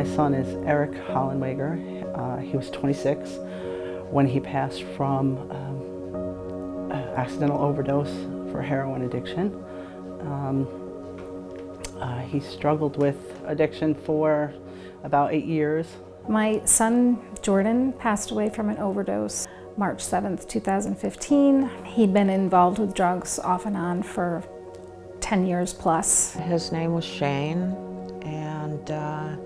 My son is Eric Hollenwager. He was 26 when he passed from accidental overdose for heroin addiction. He struggled with addiction for about 8 years. My son, Jordan, passed away from an overdose March 7th, 2015. He'd been involved with drugs off and on for 10 years plus. His name was Shane, and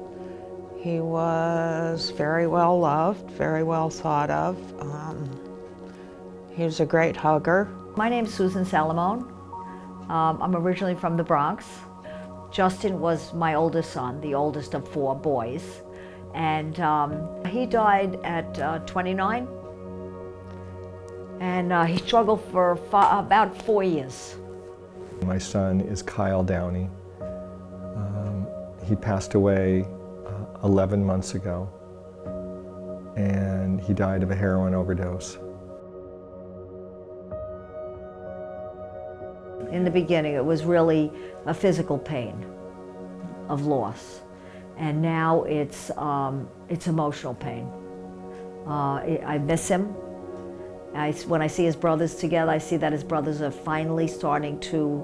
he was very well loved, very well thought of. He was a great hugger. My name's Susan Salamone. I'm originally from the Bronx. Justin was my oldest son, the oldest of 4 boys. And he died at 29. And he struggled for about 4 years. My son is Kyle Downey. He passed away 11 months ago, and he died of a heroin overdose. In the beginning, it was really a physical pain of loss. And now it's emotional pain. I miss him. When I see his brothers together, I see that his brothers are finally starting to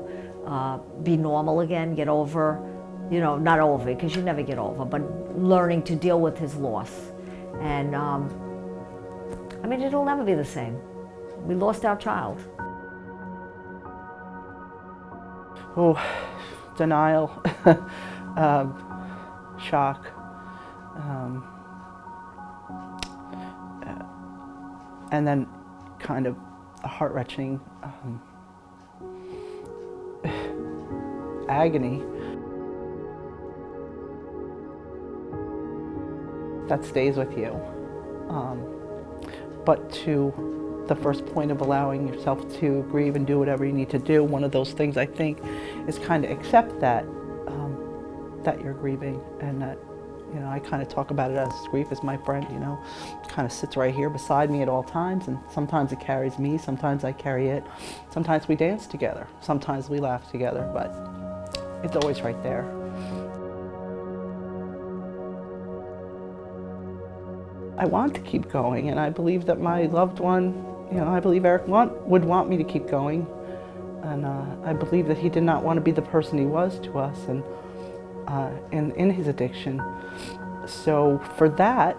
be normal again, get over, not over it, because you never get over, but learning to deal with his loss. And it'll never be the same. We lost our child. Oh, denial, shock, and then kind of a heart-wrenching agony that stays with you. But to the first point of allowing yourself to grieve and do whatever you need to do, one of those things I think is kind of accept that that you're grieving, and that I kind of talk about it as grief is my friend. It kind of sits right here beside me at all times, and sometimes it carries me, sometimes I carry it, sometimes we dance together, sometimes we laugh together, but it's always right there. I want to keep going, and I believe that my loved one, I believe Eric would want me to keep going, and I believe that he did not want to be the person he was to us, and in his addiction. So for that,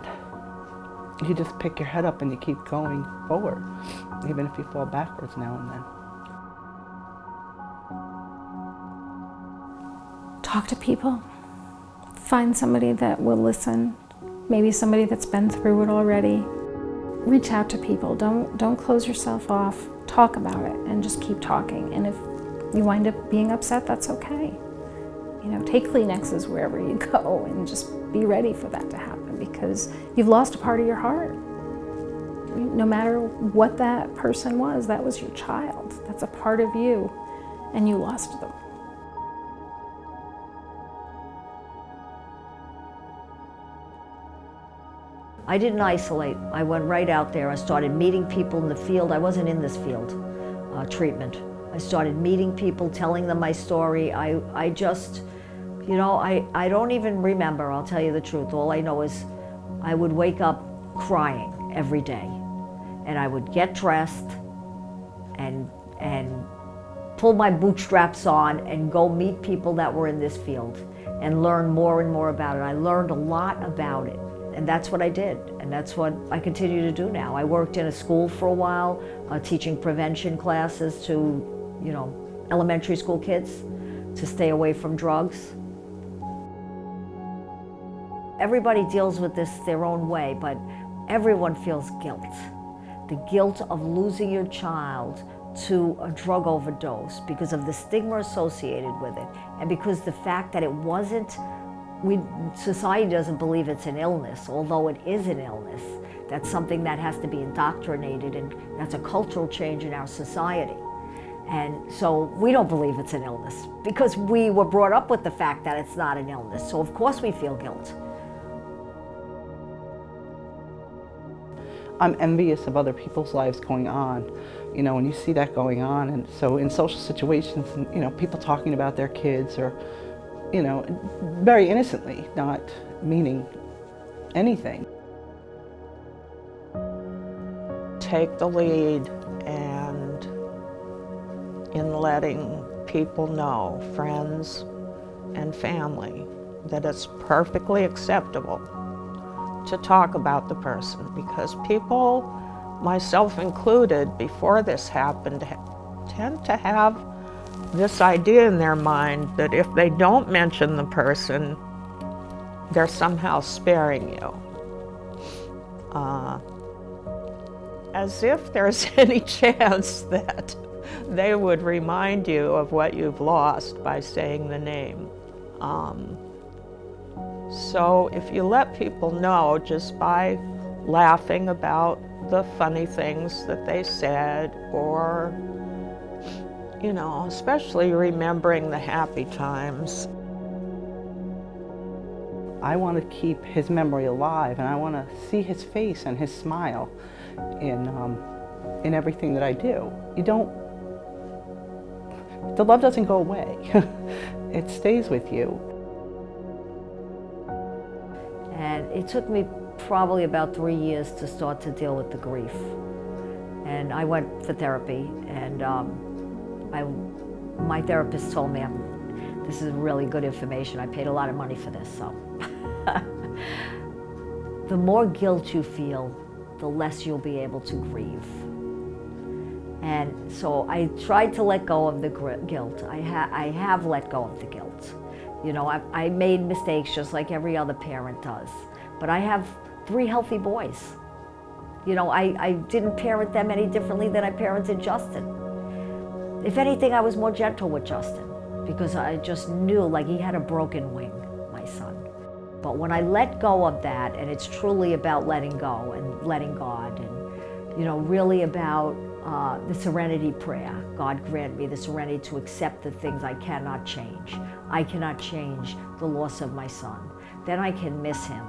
you just pick your head up and you keep going forward, even if you fall backwards now and then. Talk to people. Find somebody that will listen. Maybe somebody that's been through it already. Reach out to people. Don't close yourself off. Talk about it and just keep talking. And if you wind up being upset, that's okay. Take Kleenexes wherever you go and just be ready for that to happen, because you've lost a part of your heart. No matter what that person was, that was your child. That's a part of you, and you lost them. I didn't isolate. I went right out there. I started meeting people in the field. I wasn't in this field, treatment. I started meeting people, telling them my story. I just, I don't even remember, I'll tell you the truth. All I know is I would wake up crying every day. And I would get dressed and pull my bootstraps on and go meet people that were in this field and learn more and more about it. I learned a lot about it. And that's what I did, and that's what I continue to do now. I worked in a school for a while, teaching prevention classes to, elementary school kids to stay away from drugs. Everybody deals with this their own way, but everyone feels guilt. The guilt of losing your child to a drug overdose because of the stigma associated with it, and because the fact that it wasn't, society doesn't believe it's an illness, although it is an illness. That's something that has to be indoctrinated, and that's a cultural change in our society. And so we don't believe it's an illness because we were brought up with the fact that it's not an illness. So of course we feel guilt. I'm envious of other people's lives going on, when you see that going on. And so in social situations, people talking about their kids, or you know, very innocently, not meaning anything. Take the lead and in letting people know, friends and family, that it's perfectly acceptable to talk about the person, because people, myself included, before this happened, tend to have this idea in their mind that if they don't mention the person, they're somehow sparing you. As if there's any chance that they would remind you of what you've lost by saying the name. So if you let people know just by laughing about the funny things that they said, or, you know, especially remembering the happy times. I want to keep his memory alive, and I want to see his face and his smile in everything that I do. The love doesn't go away. It stays with you. And it took me probably about 3 years to start to deal with the grief. And I went for therapy, and my therapist told me, this is really good information. I paid a lot of money for this, so. The more guilt you feel, the less you'll be able to grieve. And so I tried to let go of the guilt. I have let go of the guilt. You know, I made mistakes just like every other parent does. But I have 3 healthy boys. You know, I didn't parent them any differently than I parented Justin. If anything, I was more gentle with Justin, because I just knew, like, he had a broken wing, my son. But when I let go of that, and it's truly about letting go and letting God, and, you know, really about the Serenity Prayer. God grant me the serenity to accept the things I cannot change. I cannot change the loss of my son. Then I can miss him,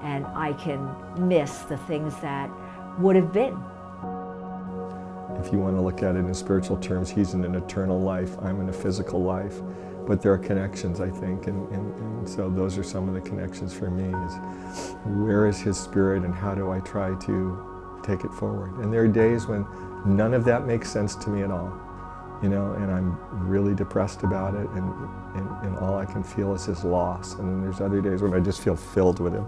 and I can miss the things that would have been. If you want to look at it in spiritual terms, he's in an eternal life, I'm in a physical life. But there are connections, I think, and so those are some of the connections for me, is where is his spirit and how do I try to take it forward? And there are days when none of that makes sense to me at all, you know, and I'm really depressed about it, and all I can feel is his loss. And then there's other days when I just feel filled with him.